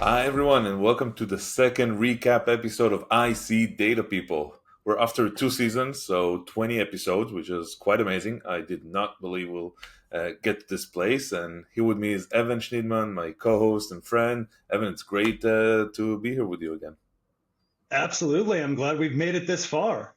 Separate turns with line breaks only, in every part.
Hi, everyone, and welcome to the second recap episode of I See Data People. We're after 2 seasons, so 20 episodes, which is quite amazing. I did not believe we'll get to this place. And here with me is Evan Schnidman, my co host and friend. Evan, it's great to be here with you again.
Absolutely. I'm glad we've made it this far.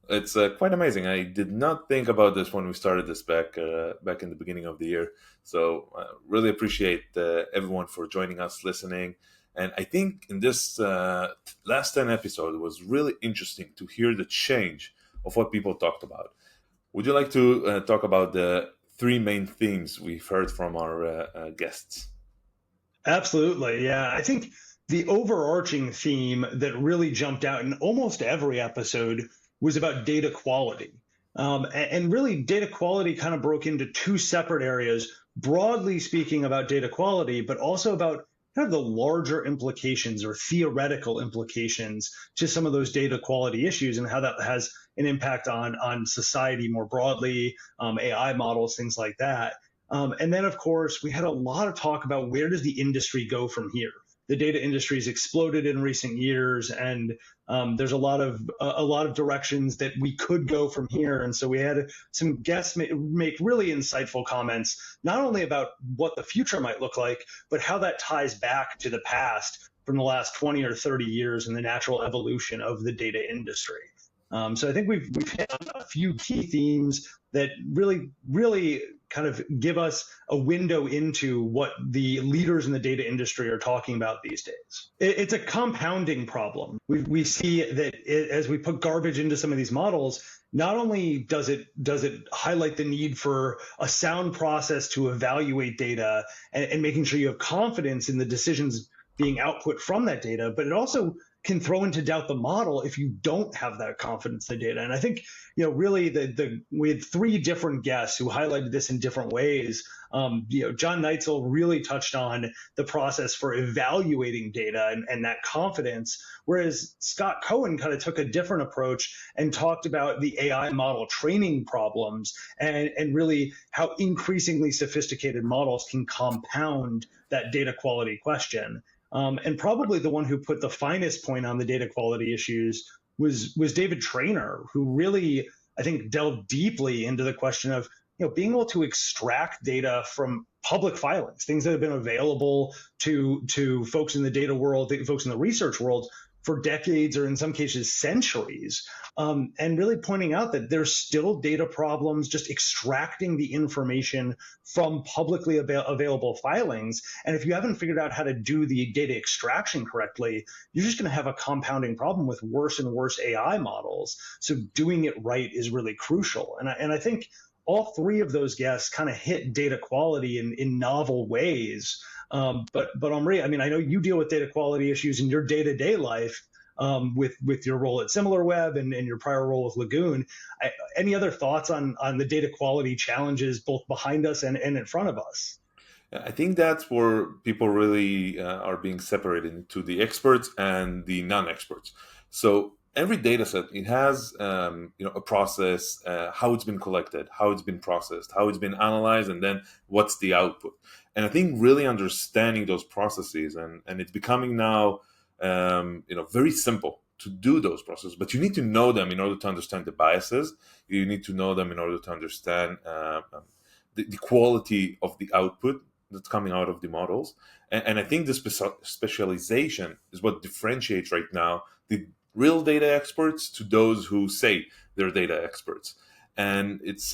It's quite amazing. I did not think about this when we started this back in the beginning of the year. So really appreciate everyone for joining us, listening. And I think in this last 10 episode, it was really interesting to hear the change of what people talked about. Would you like to talk about the three main themes we've heard from our guests?
Absolutely. Yeah. I think the overarching theme that really jumped out in almost every episode was about data quality. And really, data quality kind of broke into two separate areas, broadly speaking about data quality, but also about kind of the larger implications or theoretical implications to some of those data quality issues and how that has an impact on society more broadly, AI models, things like that. And then, of course, we had a lot of talk about where does the industry go from here. The data industry has exploded in recent years, and there's a lot of directions that we could go from here. And so we had some guests make really insightful comments, not only about what the future might look like, but how that ties back to the past from the last 20 or 30 years and the natural evolution of the data industry. So I think we've hit on a few key themes that really kind of give us a window into what the leaders in the data industry are talking about these days. It's a compounding problem. We see that as we put garbage into some of these models, not only does it highlight the need for a sound process to evaluate data and making sure you have confidence in the decisions being output from that data, but it also can throw into doubt the model if you don't have that confidence in the data. And I think, really we had three different guests who highlighted this in different ways. John Neitzel really touched on the process for evaluating data and that confidence, whereas Scott Cohen kind of took a different approach and talked about the AI model training problems and really how increasingly sophisticated models can compound that data quality question. And probably the one who put the finest point on the data quality issues was David Trainer, who really, I think, delved deeply into the question of being able to extract data from public filings, things that have been available to folks in the data world, folks in the research world for decades or in some cases centuries, and really pointing out that there's still data problems just extracting the information from publicly available filings. And if you haven't figured out how to do the data extraction correctly, you're just going to have a compounding problem with worse and worse AI models. So doing it right is really crucial. And I think all three of those guests kind of hit data quality in novel ways. But Omri, I mean, I know you deal with data quality issues in your day-to-day life with your role at SimilarWeb and your prior role with Lagoon. Any other thoughts on the data quality challenges both behind us and in front of us?
I think that's where people really are being separated into the experts and the non-experts. So every data set, it has a process, how it's been collected, how it's been processed, how it's been analyzed, and then what's the output. And I think really understanding those processes, and it's becoming now very simple to do those processes, but you need to know them in order to understand the biases. You need to know them in order to understand the quality of the output that's coming out of the models. And I think the specialization is what differentiates right now the real data experts to those who say they're data experts. And it's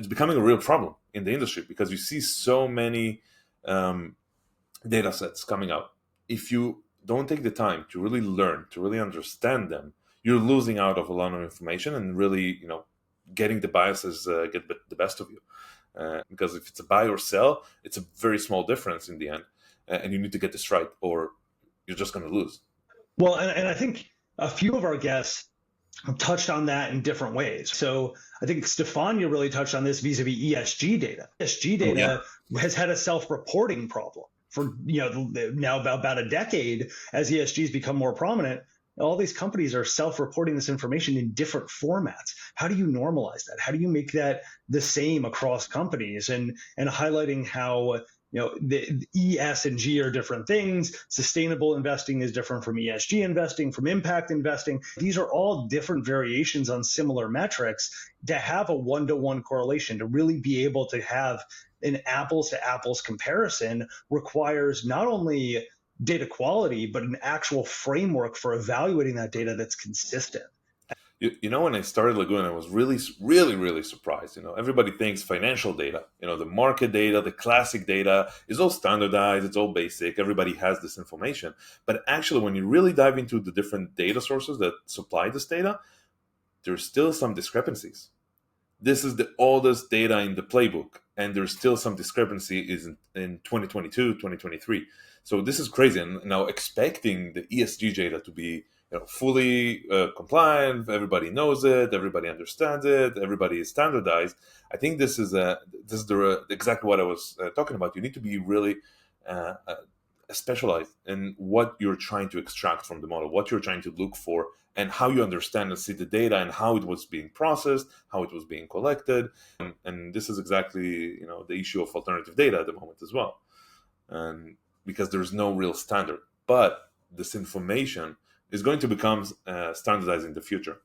becoming a real problem in the industry because you see so many data sets coming out. If you don't take the time to really learn, to really understand them, you're losing out of a lot of information and really, getting the biases get the best of you. Because if it's a buy or sell, it's a very small difference in the end, and you need to get this right, or you're just going to lose.
Well, and I think a few of our guests touched on that in different ways. So I think Stefania really touched on this vis-a-vis ESG data. ESG
Oh, yeah.
data has had a self-reporting problem for now about a decade as ESG has become more prominent. All these companies are self-reporting this information in different formats. How do you normalize that? How do you make that the same across companies? And highlighting how the E, S, and G are different things. Sustainable investing is different from ESG investing, from impact investing. These are all different variations on similar metrics. To have a one-to-one correlation, to really be able to have an apples to apples comparison, requires not only data quality, but an actual framework for evaluating that data that's consistent.
When I started Lagoon, I was really, really, really surprised. Everybody thinks financial data, the market data, the classic data is all standardized, it's all basic, everybody has this information. But actually, when you really dive into the different data sources that supply this data, there's still some discrepancies. This is the oldest data in the playbook, and there's still some discrepancy is in 2022, 2023. So this is crazy. And now expecting the ESG data to be fully compliant, everybody knows it, everybody understands it, everybody is standardized. I think exactly what I was talking about. You need to be really specialized in what you're trying to extract from the model, what you're trying to look for, and how you understand and see the data and how it was being processed, how it was being collected. And this is exactly the issue of alternative data at the moment as well. And because there's no real standard, but this information is going to become standardized in the future.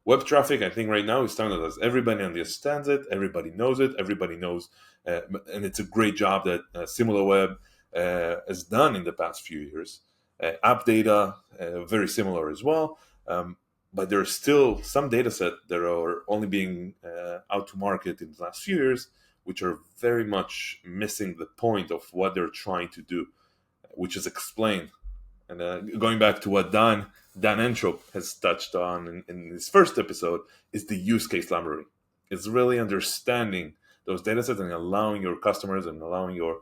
Web traffic, I think right now is standardized. Everybody understands it, everybody knows it, everybody knows, and it's a great job that SimilarWeb has done in the past few years. App data, very similar as well. But there are still some data set that are only being out to market in the last few years, which are very much missing the point of what they're trying to do, which is explained. And going back to what Dan Entrop has touched on in his first episode, is the use case library. It's really understanding those data sets and allowing your customers and allowing your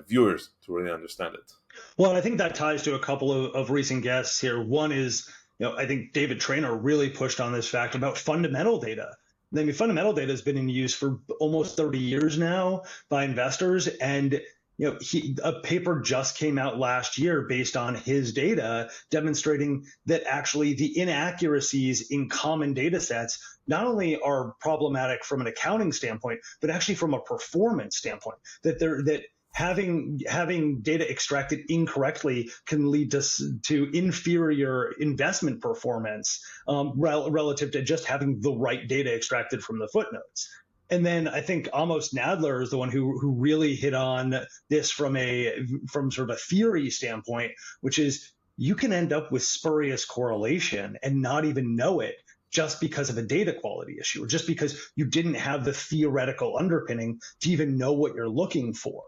viewers to really understand it.
Well, I think that ties to a couple of recent guests here. One is, I think David Traynor really pushed on this fact about fundamental data. I mean, fundamental data has been in use for almost 30 years now by investors. And a paper just came out last year based on his data demonstrating that actually the inaccuracies in common data sets not only are problematic from an accounting standpoint, but actually from a performance standpoint, that having data extracted incorrectly can lead to inferior investment performance relative to just having the right data extracted from the footnotes. And then I think Amos Nadler is the one who really hit on this from sort of a theory standpoint, which is you can end up with spurious correlation and not even know it just because of a data quality issue, or just because you didn't have the theoretical underpinning to even know what you're looking for.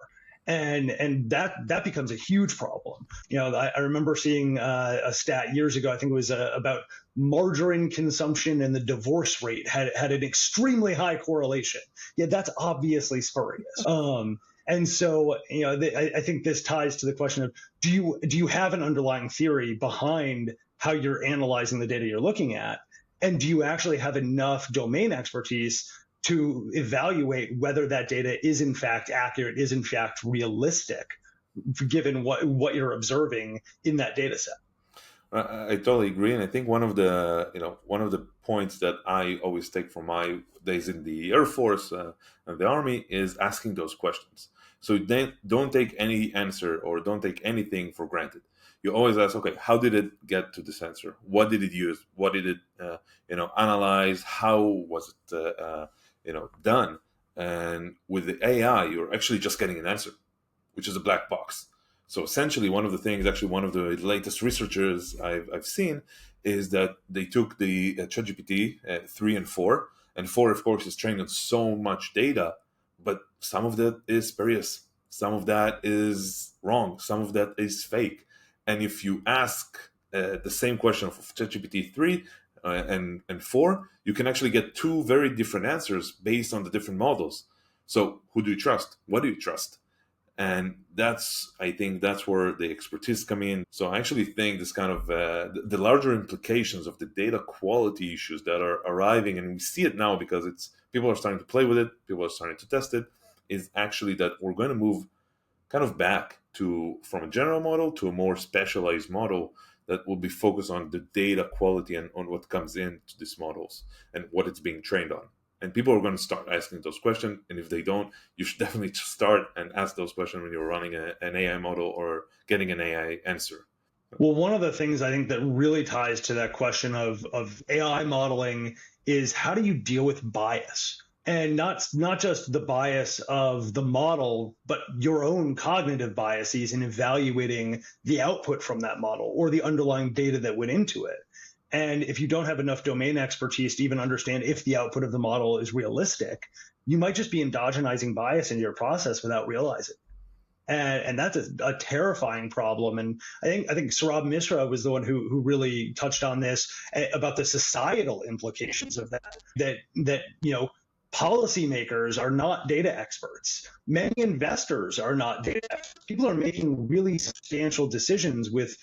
And that becomes a huge problem. I remember seeing a stat years ago. I think it was about margarine consumption and the divorce rate had an extremely high correlation. Yeah, that's obviously spurious. And so, I think this ties to the question of do you have an underlying theory behind how you're analyzing the data you're looking at, and do you actually have enough domain expertise to evaluate whether that data is in fact accurate, is in fact realistic, given what you're observing in that data set.
I totally agree, and I think one of the points that I always take from my days in the Air Force and the Army is asking those questions. So don't take any answer or don't take anything for granted. You always ask, okay, how did it get to this answer? What did it use? What did it analyze? How was it done? And with the AI, you're actually just getting an answer, which is a black box. So essentially, one of the latest researchers I've seen is that they took the ChatGPT 3 and 4, and 4, of course, is trained on so much data, but some of that is spurious, some of that is wrong, some of that is fake. And if you ask the same question of ChatGPT 3 and 4, you can actually get two very different answers based on the different models. So who do you trust? What do you trust? And I think that's where the expertise come in. So I actually think this kind of the larger implications of the data quality issues that are arriving, and we see it now because people are starting to play with it, people are starting to test it, is actually that we're going to move kind of back from a general model to a more specialized model that will be focused on the data quality and on what comes into these models and what it's being trained on. And people are going to start asking those questions. And if they don't, you should definitely start and ask those questions when you're running an AI model or getting an AI answer.
Well, one of the things I think that really ties to that question of AI modeling is how do you deal with bias? And not just the bias of the model, but your own cognitive biases in evaluating the output from that model or the underlying data that went into it. And if you don't have enough domain expertise to even understand if the output of the model is realistic, you might just be endogenizing bias into your process without realizing. And that's a terrifying problem. And I think Saurabh Misra was the one who really touched on this about the societal implications of that. That policymakers are not data experts. Many investors are not data experts. People are making really substantial decisions with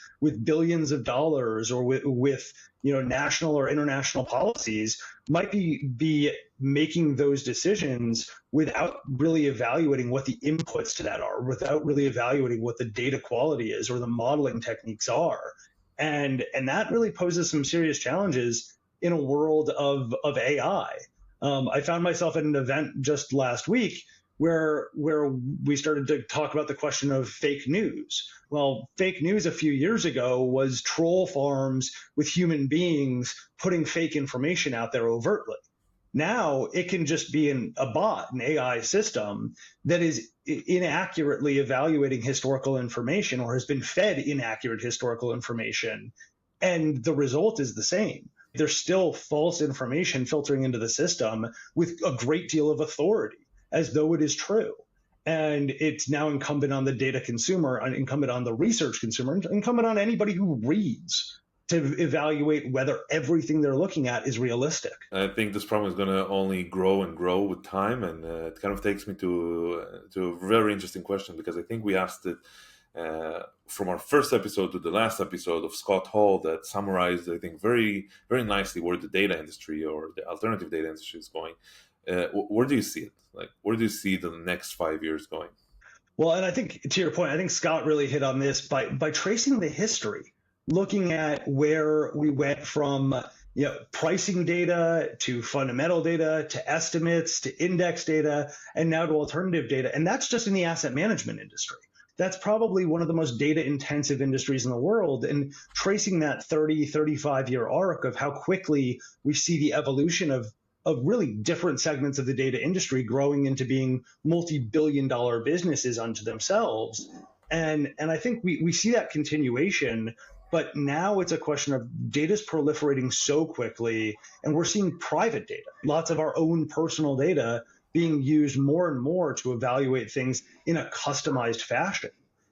billions of dollars or with national or international policies, might be making those decisions without really evaluating what the inputs to that are, without really evaluating what the data quality is or the modeling techniques are. And that really poses some serious challenges in a world of AI. I found myself at an event just last week where we started to talk about the question of fake news. Well, fake news a few years ago was troll farms with human beings putting fake information out there overtly. Now it can just be a bot, an AI system that is inaccurately evaluating historical information or has been fed inaccurate historical information, and the result is the same. There's still false information filtering into the system with a great deal of authority, as though it is true. And it's now incumbent on the data consumer, incumbent on the research consumer, incumbent on anybody who reads to evaluate whether everything they're looking at is realistic.
I think this problem is going to only grow and grow with time, and it kind of takes me to a very interesting question, because I think we asked it from our first episode to the last episode of Scott Hall, that summarized, I think, very, very nicely where the data industry or the alternative data industry is going. Where do you see it? Like, where do you see the next 5 years going?
Well, and I think to your point, I think Scott really hit on this by tracing the history, looking at where we went from pricing data to fundamental data to estimates to index data and now to alternative data. And that's just in the asset management industry. That's probably one of the most data intensive industries in the world. And tracing that 30, 35-year arc of how quickly we see the evolution of really different segments of the data industry growing into being multi-billion-dollar businesses unto themselves. And I think we see that continuation, but now it's a question of data's proliferating so quickly, and we're seeing private data, lots of our own personal data being used more and more to evaluate things in a customized fashion.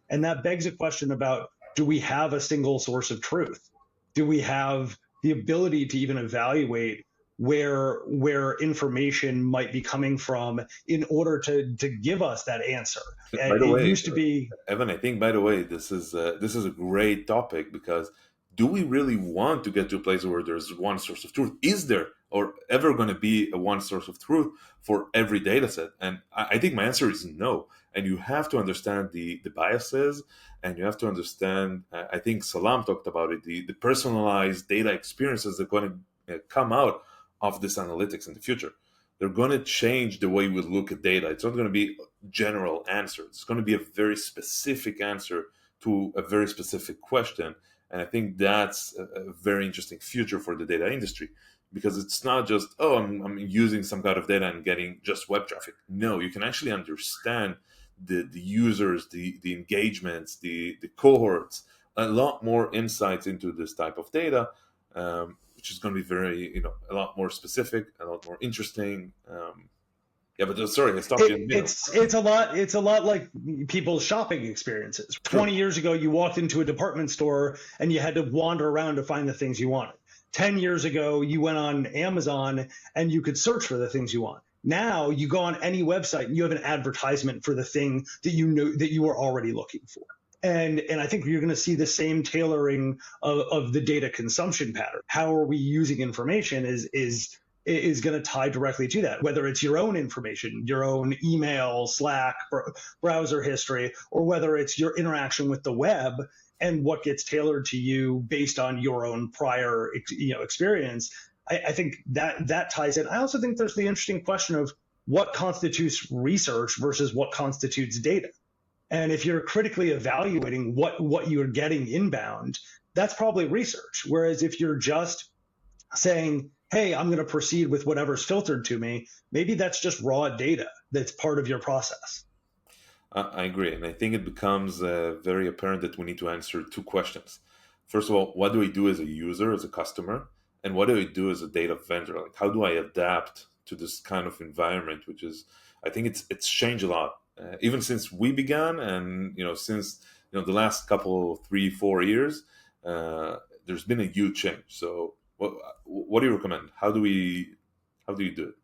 And that begs a question about, do we have a single source of truth? Do we have the ability to even evaluate where information might be coming from in order to give us that answer?
By
And
the
it
way,
used to be
Evan, I think, by the way, this is a great topic, because do we really want to get to a place where there's one source of truth? Is there or ever going to be a one source of truth for every data set? And I think my answer is no. And you have to understand the biases, and you have to understand, I think Salam talked about it, the personalized data experiences that are going to come out of this analytics in the future. They're going to change the way we look at data. It's not going to be a general answer. It's going to be a very specific answer to a very specific question. And I think that's a very interesting future for the data industry, because it's not just, oh, I'm using some kind of data and getting just web traffic. No, you can actually understand the users, the engagements, the cohorts, a lot more insights into this type of data, which is going to be very, a lot more specific, a lot more interesting. Yeah, but sorry, I stopped you in the middle.
It's a lot like people's shopping experiences. 20 years ago, you walked into a department store and you had to wander around to find the things you wanted. 10 years ago, you went on Amazon and you could search for the things you want. Now you go on any website and you have an advertisement for the thing that you know that you were already looking for. And I think you're going to see the same tailoring of the data consumption pattern. How are we using information is going to tie directly to that, whether it's your own information, your own email, Slack, browser history, or whether it's your interaction with the web and what gets tailored to you based on your own prior experience. I think that ties in. I also think there's the interesting question of what constitutes research versus what constitutes data. And if you're critically evaluating what you're getting inbound, that's probably research. Whereas if you're just saying, hey, I'm going to proceed with whatever's filtered to me, maybe that's just raw data that's part of your process.
I agree. And I think it becomes very apparent that we need to answer two questions. First of all, what do I do as a user, as a customer? And what do I do as a data vendor? Like, how do I adapt to this kind of environment, which is, I think it's changed a lot, even since we began, and since the last couple 3-4 years, there's been a huge change. So, what do you recommend? How do you do it?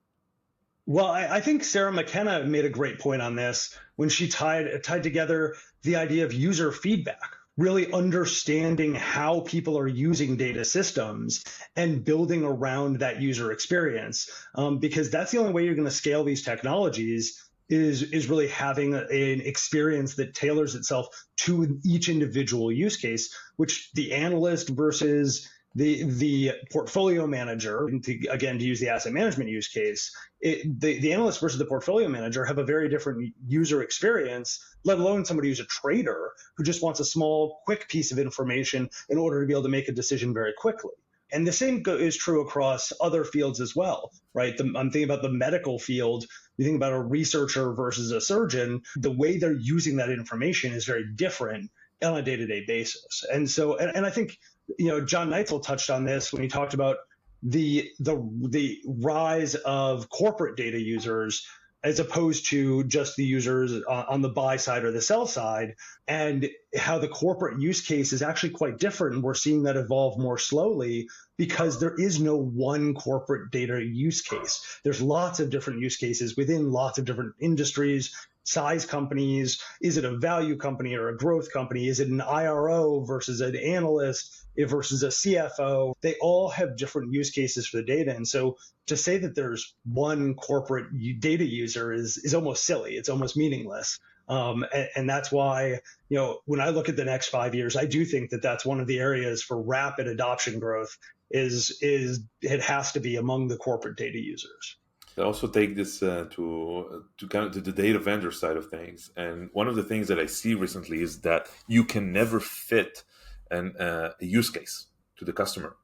Well, I think Sarah McKenna made a great point on this when she tied together the idea of user feedback, really understanding how people are using data systems and building around that user experience, because that's the only way you're going to scale these technologies. Is really having an experience that tailors itself to each individual use case, which the analyst versus the portfolio manager, again, to use the asset management use case, the analyst versus the portfolio manager have a very different user experience, let alone somebody who's a trader who just wants a small, quick piece of information in order to be able to make a decision very quickly. And the same is true across other fields as well, right? I'm thinking about the medical field. You think about a researcher versus a surgeon, the way they're using that information is very different on a day-to-day basis. And so, and I think, John Neitzel touched on this when he talked about the rise of corporate data users as opposed to just the users on the buy side or the sell side, and how the corporate use case is actually quite different. And we're seeing that evolve more slowly because there is no one corporate data use case. There's lots of different use cases within lots of different industries, size companies. Is it a value company or a growth company? Is it an IRO versus an analyst versus a CFO? They all have different use cases for the data. And so to say that there's one corporate data user is almost silly. It's almost meaningless. And that's why, when I look at the next 5 years, I do think that that's one of the areas for rapid adoption growth is it has to be among the corporate data users.
I also take this to kind of to the data vendor side of things, and one of the things that I see recently is that you can never fit a use case to the customer,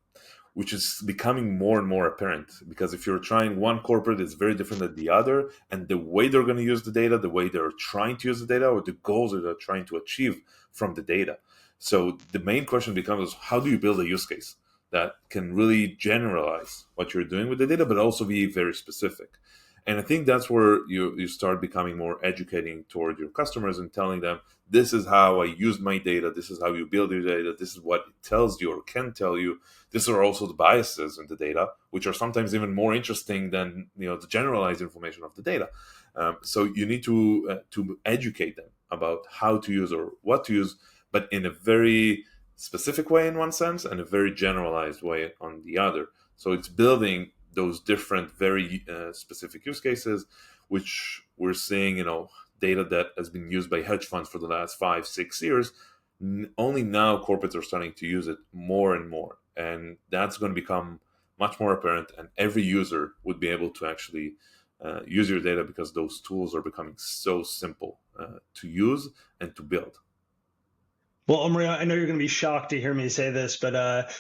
which is becoming more and more apparent. Because if you're trying one corporate, it's very different than the other, and the way they're going to use the data, the way they're trying to use the data, or the goals that they're trying to achieve from the data. So the main question becomes: how do you build a use case that can really generalize what you're doing with the data, but also be very specific? And I think that's where you start becoming more educating toward your customers and telling them, this is how I use my data, this is how you build your data, this is what it tells you or can tell you. These are also the biases in the data, which are sometimes even more interesting than the generalized information of the data. So you need to educate them about how to use or what to use, but in a very specific way in one sense and a very generalized way on the other. So it's building those different, very specific use cases, which we're seeing, data that has been used by hedge funds for the last 5-6 years. Only now corporates are starting to use it more and more. And that's going to become much more apparent. And every user would be able to actually use your data because those tools are becoming so simple to use and to build.
Well, Omri, I know you're going to be shocked to hear me say this, but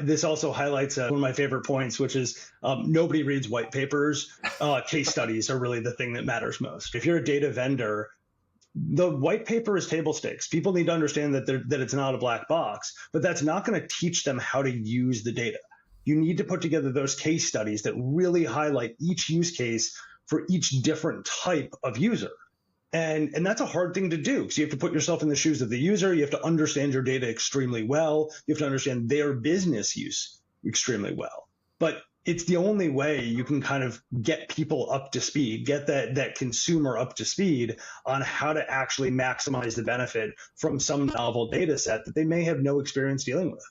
this also highlights one of my favorite points, which is nobody reads white papers. Case studies are really the thing that matters most. If you're a data vendor, the white paper is table stakes. People need to understand that it's not a black box, but that's not going to teach them how to use the data. You need to put together those case studies that really highlight each use case for each different type of user. And that's a hard thing to do because you have to put yourself in the shoes of the user. You have to understand your data extremely well. You have to understand their business use extremely well. But it's the only way you can kind of get people up to speed, get that consumer up to speed on how to actually maximize the benefit from some novel data set that they may have no experience dealing with.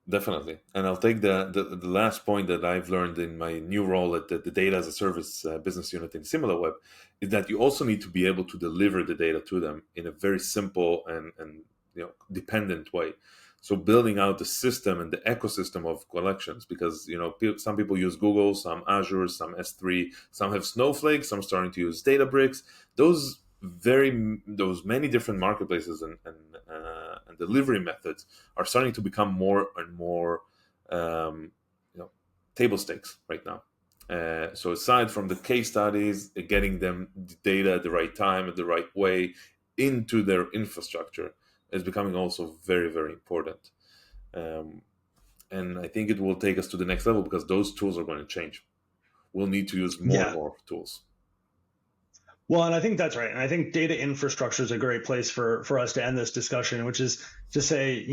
Definitely. And I'll take the last point that I've learned in my new role at the data as a service business unit in SimilarWeb is that you also need to be able to deliver the data to them in a very simple and dependent way. So building out the system and the ecosystem of collections, because some people use Google, some Azure, some S3, some have Snowflake, some starting to use Databricks. Those many different marketplaces and delivery methods are starting to become more and more table stakes right now. So aside from the case studies, getting them the data at the right time, at the right way into their infrastructure is becoming also very, very important. And I think it will take us to the next level because those tools are going to change. We'll need to use more and
Yeah.
more tools.
Well, and I think that's right. And I think data infrastructure is a great place for us to end this discussion, which is to say,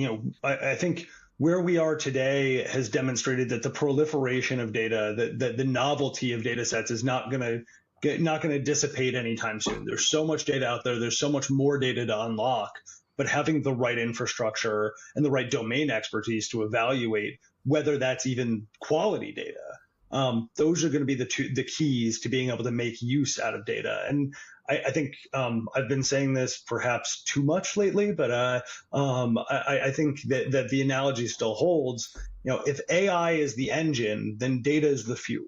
I think where we are today has demonstrated that the proliferation of data, the novelty of data sets is not going to dissipate anytime soon. There's so much data out there. There's so much more data to unlock, but having the right infrastructure and the right domain expertise to evaluate whether that's even quality data, those are going to be the keys to being able to make use out of data. And I think I've been saying this perhaps too much lately, but I think that the analogy still holds. If AI is the engine, then data is the fuel.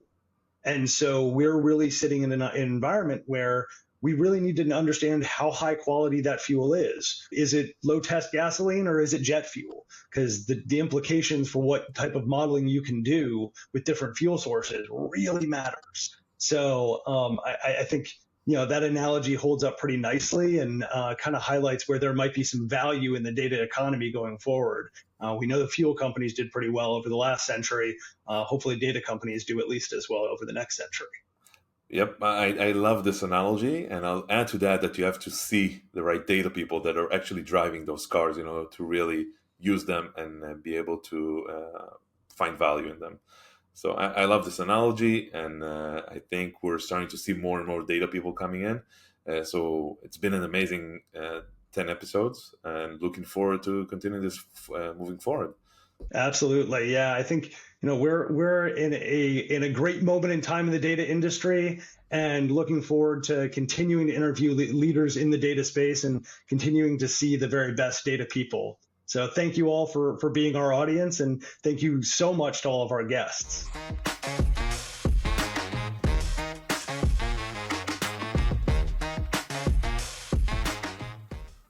And so we're really sitting in an environment where we really need to understand how high quality that fuel is. Is it low test gasoline or is it jet fuel? Because the implications for what type of modeling you can do with different fuel sources really matters. So I think that analogy holds up pretty nicely and kind of highlights where there might be some value in the data economy going forward. We know the fuel companies did pretty well over the last century. Hopefully data companies do at least as well over the next century.
Yep, I love this analogy, and I'll add to that you have to see the right data people that are actually driving those cars, to really use them and be able to find value in them. So I love this analogy, and I think we're starting to see more and more data people coming in. So it's been an amazing 10 episodes, and looking forward to continuing this moving forward.
Absolutely. Yeah. I think, we're in a great moment in time in the data industry and looking forward to continuing to interview leaders in the data space and continuing to see the very best data people. So thank you all for being our audience, and thank you so much to all of our guests.